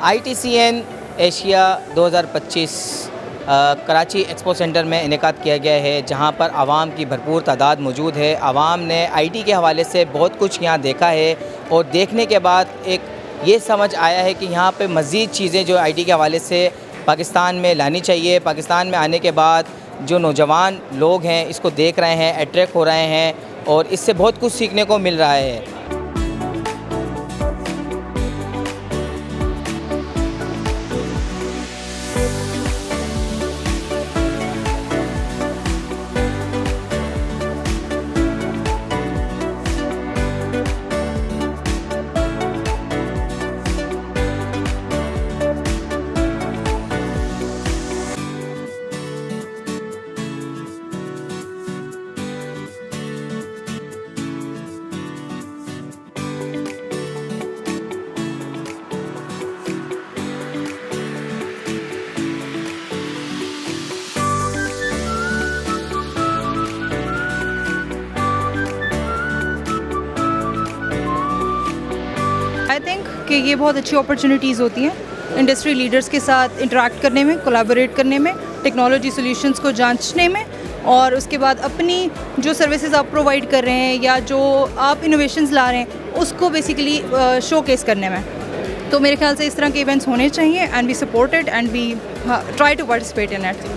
ITCN Asia 2025 Karachi expo centre में इनेकाद किया गया है, जहां पर आवाम की भरपूर तादाद मौजूद है। आवाम ने आईटी के हवाले से बहुत कुछ यहाँ देखा है और देखने के बाद एक ये समझ आया है कि यहाँ पे मज़ीद चीज़ें जो आईटी के हवाले से पाकिस्तान में लानी चाहिए। पाकिस्तान में आने के बाद जो नौजवान लोग हैं इसको देख रहे हैं, अट्रैक्ट हो रहे हैं और इससे बहुत कुछ सीखने को मिल रहा है। आई थिंक कि ये बहुत अच्छी अपॉर्चुनिटीज़ होती हैं इंडस्ट्री लीडर्स के साथ इंटरेक्ट करने में, कोलैबोरेट करने में, टेक्नोलॉजी सॉल्यूशंस को जांचने में और उसके बाद अपनी जो सर्विसेज आप प्रोवाइड कर रहे हैं या जो आप इनोवेशंस ला रहे हैं उसको बेसिकली शोकेस करने में। तो मेरे ख्याल से इस तरह के इवेंट्स होने चाहिए and we support it and we try to participate in it.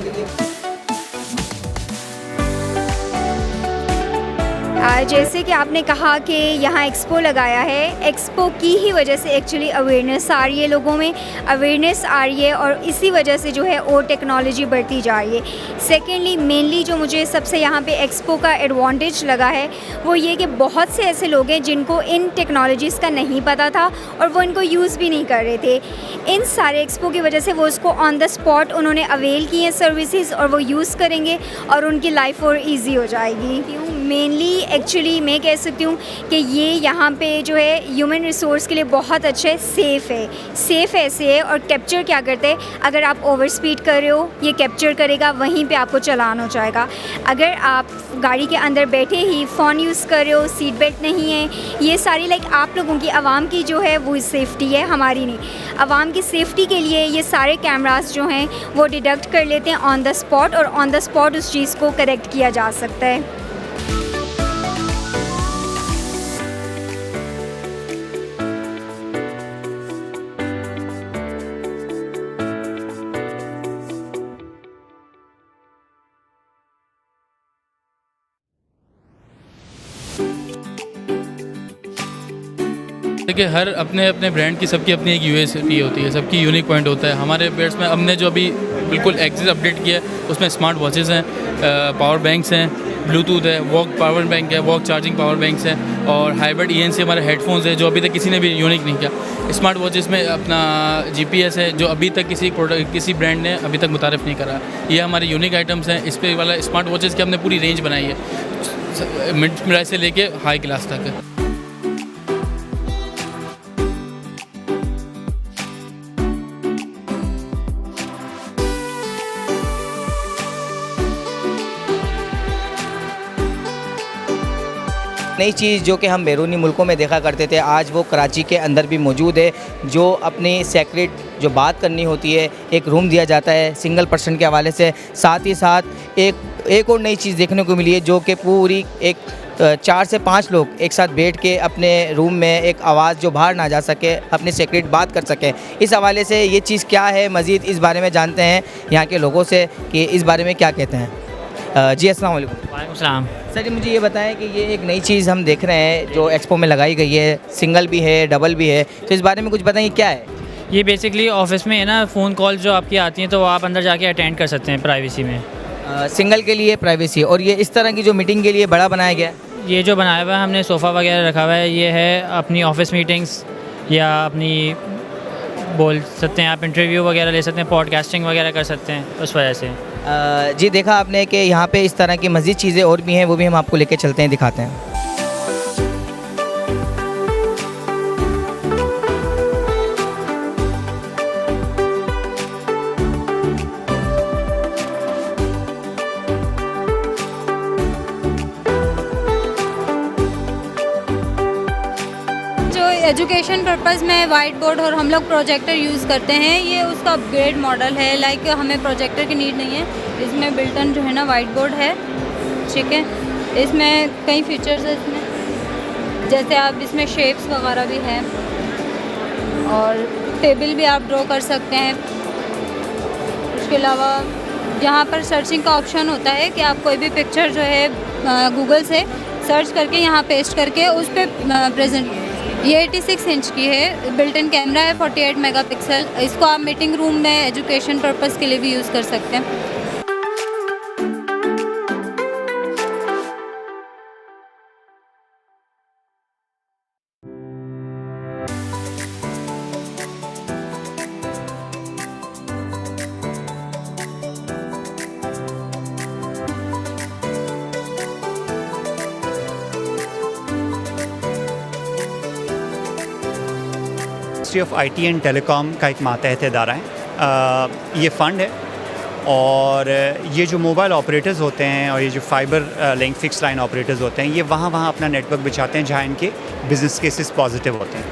जैसे कि आपने कहा कि यहाँ एक्सपो लगाया है, एक्सपो की ही वजह से एक्चुअली अवेयरनेस आ रही है, लोगों में अवेयरनेस आ रही है और इसी वजह से जो है और टेक्नोलॉजी बढ़ती जा रही है। सेकेंडली मेनली जो मुझे सबसे यहाँ पे एक्सपो का एडवांटेज लगा है वो ये कि बहुत से ऐसे लोग हैं जिनको इन टेक्नोलॉजीज़ का नहीं पता था और वो इनको यूज़ भी नहीं कर रहे थे। इन सारे एक्सपो की वजह से वो उसको ऑन द स्पॉट उन्होंने अवेल किए हैं सर्विसेज और वो यूज़ करेंगे और उनकी लाइफ और ईजी हो जाएगी। मेनली एक्चुअली मैं कह सकती हूँ कि ये यहाँ पे जो है ह्यूमन रिसोर्स के लिए बहुत अच्छा है, सेफ़ ऐसे है और कैप्चर क्या करते हैं, अगर आप ओवर स्पीड कर रहे हो ये कैप्चर करेगा, वहीं पे आपको चालान हो जाएगा। अगर आप गाड़ी के अंदर बैठे ही फ़ोन यूज़ कर रहे हो, सीट बेल्ट नहीं है, ये सारी आप लोगों की आवाम की जो है वो सेफ़्टी है, हमारी नहीं। आवाम की सेफ़्टी के लिए ये सारे कैमरास जो हैं वो डिडक्ट कर लेते हैं ऑन द स्पॉट और ऑन द स्पॉट उस चीज़ को करेक्ट किया जा सकता है। देखिए, हर अपने अपने ब्रांड की सबकी अपनी एक यूएसपी होती है, सबकी यूनिक पॉइंट होता है। हमारे बेड्स में हमने जो अभी बिल्कुल एक्सिस अपडेट किया है उसमें स्मार्ट वॉचेज़ हैं, पावर बैंक्स हैं, ब्लूटूथ है, वॉक पावर बैंक है, वॉक चार्जिंग पावर बैंक्स हैं और हाइब्रिड ENC हमारे हेडफोन्स है जो अभी तक किसी ने भी यूनिक नहीं किया। स्मार्ट वॉचेज़ में अपना GPS है जो अभी तक किसी ब्रांड ने अभी तक मुतारिफ नहीं करा। ये हमारे यूनिक आइटम्स हैं। इस पे वाला स्मार्ट वॉचेज़ की हमने पूरी रेंज बनाई है, मिड प्राइस से लेके हाई क्लास तक है। नई चीज़ जो कि हम बैरूनी मुल्कों में देखा करते थे, आज वो कराची के अंदर भी मौजूद है। जो अपनी सेक्रेट जो बात करनी होती है, एक रूम दिया जाता है सिंगल पर्सन के हवाले से। साथ ही साथ एक और नई चीज़ देखने को मिली है जो कि पूरी एक 4 से 5 लोग एक साथ बैठ के अपने रूम में एक आवाज़ जो बाहर ना जा सके, अपनी सेक्रेट बात कर सकें। इस हवाले से ये चीज़ क्या है, मज़ीद इस बारे में जानते हैं यहाँ के लोगों से कि इस बारे में क्या कहते हैं। जी अस्सलाम वालेकुम। वालेकुम सलाम। सर जी, मुझे ये बताएं कि ये एक नई चीज़ हम देख रहे हैं जो एक्सपो में लगाई गई है, सिंगल भी है, डबल भी है, तो इस बारे में कुछ बताएं क्या है। ये बेसिकली ऑफिस में है ना, फ़ोन कॉल जो आपकी आती हैं तो आप अंदर जाके अटेंड कर सकते हैं प्राइवेसी में। सिंगल के लिए प्राइवेसी, और ये इस तरह की जो मीटिंग के लिए बड़ा बनाया गया है। ये जो बनाया हुआ है हमने सोफ़ा वगैरह रखा हुआ है, ये है अपनी ऑफिस मीटिंग्स या अपनी बोल सकते हैं आप इंटरव्यू वगैरह ले सकते हैं, पॉडकास्टिंग वगैरह कर सकते हैं उस वजह से। जी देखा आपने कि यहाँ पे इस तरह की मज़ीद चीज़ें और भी हैं, वो भी हम आपको लेके चलते हैं, दिखाते हैं। एजुकेशन पर्पज़ में वाइट बोर्ड और हम लोग प्रोजेक्टर यूज़ करते हैं। ये उसका अपग्रेड मॉडल है, लाइक हमें प्रोजेक्टर की नीड नहीं है। इसमें बिल्टन जो है ना वाइट बोर्ड है, ठीक है। इसमें कई फीचर्स है इसमें, जैसे आप इसमें शेप्स वगैरह भी हैं और टेबल भी आप ड्रॉ कर सकते हैं। उसके अलावा यहाँ पर सर्चिंग का ऑप्शन होता है कि आप कोई भी पिक्चर जो है गूगल से सर्च करके यहाँ पेस्ट करके उस पर प्रेजेंट। ये 86 इंच की है, बिल्ट इन कैमरा है 48 मेगापिक्सल। इसको आप मीटिंग रूम में एजुकेशन पर्पज़ के लिए भी यूज़ कर सकते हैं। Ministry of IT and telecom का एक मातहत इदारा है। ये फ़ंड है और ये जो मोबाइल ऑपरेटर्स होते हैं और ये जो fibre link fix line operators होते हैं, ये वहाँ अपना नेटवर्क बिछाते हैं जहाँ इनके बिज़नेस केसेस पॉजिटिव होते हैं।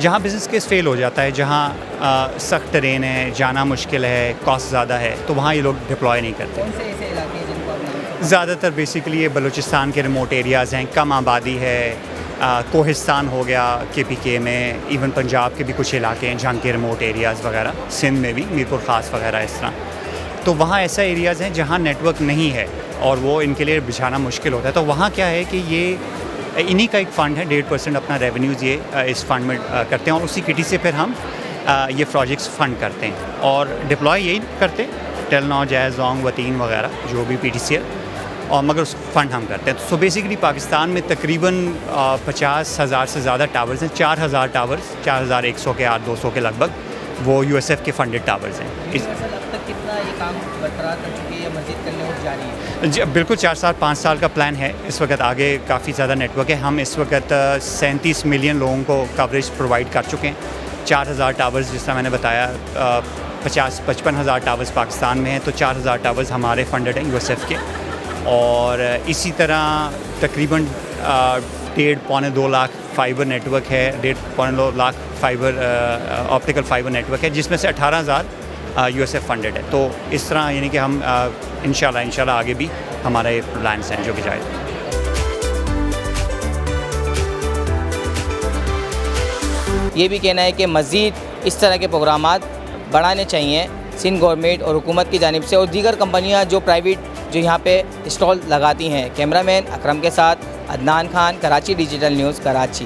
जहाँ बिज़नेस केस फेल हो जाता है, जहाँ सख्त टेरेन है, जाना मुश्किल है, कॉस्ट ज़्यादा है, तो वहाँ ये लोग डिप्लॉय नहीं करते। कौन से ऐसे इलाके हैं जिनको आप नाम ज़्यादातर बेसिकली ये बलूचिस्तान के रिमोट एरियाज़ हैं, कम आबादी है। कोहिस्तान हो गया KPK में, इवन पंजाब के भी कुछ इलाके हैं जहाँ के रिमोट एरियाज़ वगैरह, सिंध में भी मीरपुर ख़ास वगैरह इस तरह। तो वहाँ ऐसा एरियाज़ हैं जहाँ नेटवर्क नहीं है और वो इनके लिए बिछाना मुश्किल होता है। तो वहाँ क्या है कि ये इन्हीं का एक फ़ंड है, 1.5% अपना रेवेन्यूज़ ये इस फंड में करते हैं और उसी किटी से फिर हम ये प्रोजेक्ट्स फ़ंड करते हैं और डिप्लॉय यही करते हैं, टेलनॉ, जैज़, जोंग, वतीन वगैरह जो भी PTCL, और मगर उस फंड हम करते हैं। सो बेसिकली पाकिस्तान में तकरीबन 50,000 से ज़्यादा टावर्स हैं, 4,000 टावर्स, 4,100 के 800-200 के लगभग वो USF के फंडेड टावर्स हैं। अब तक कितना ये काम बरकरार कर चुके हैं या मज़ीद करने और जारी है? जी बिल्कुल, 4 साल 5 साल का प्लान है। इस वक्त आगे काफ़ी ज़्यादा नेटवर्क है। हम इस वक्त 37 मिलियन लोगों को कवरेज प्रोवाइड कर चुके हैं। 4,000 टावर्स जिस तरह मैंने बताया, 50-55,000 टावर्स पाकिस्तान में हैं, तो 4,000 टावर्स हमारे फंडेड हैं USF के। और इसी तरह तकरीबन 1.5-2 लाख फाइबर नेटवर्क है, 1.5-2 lakh fibre optical fibre network है, जिसमें से 18,000 USF फंडेड है। तो इस तरह यानी कि हम इंशाल्लाह आगे भी हमारे प्लान्स हैं जो कि जायज़। ये भी कहना है कि मज़ीद इस तरह के प्रोग्रामात बढ़ाने चाहिए सिंध गवर्नमेंट और हुकूमत की जानिब से और दीगर कंपनियां जो प्राइवेट जो यहाँ पे स्टॉल लगाती हैं। कैमरामैन अकरम के साथ अदनान खान, कराची डिजिटल न्यूज़, कराची।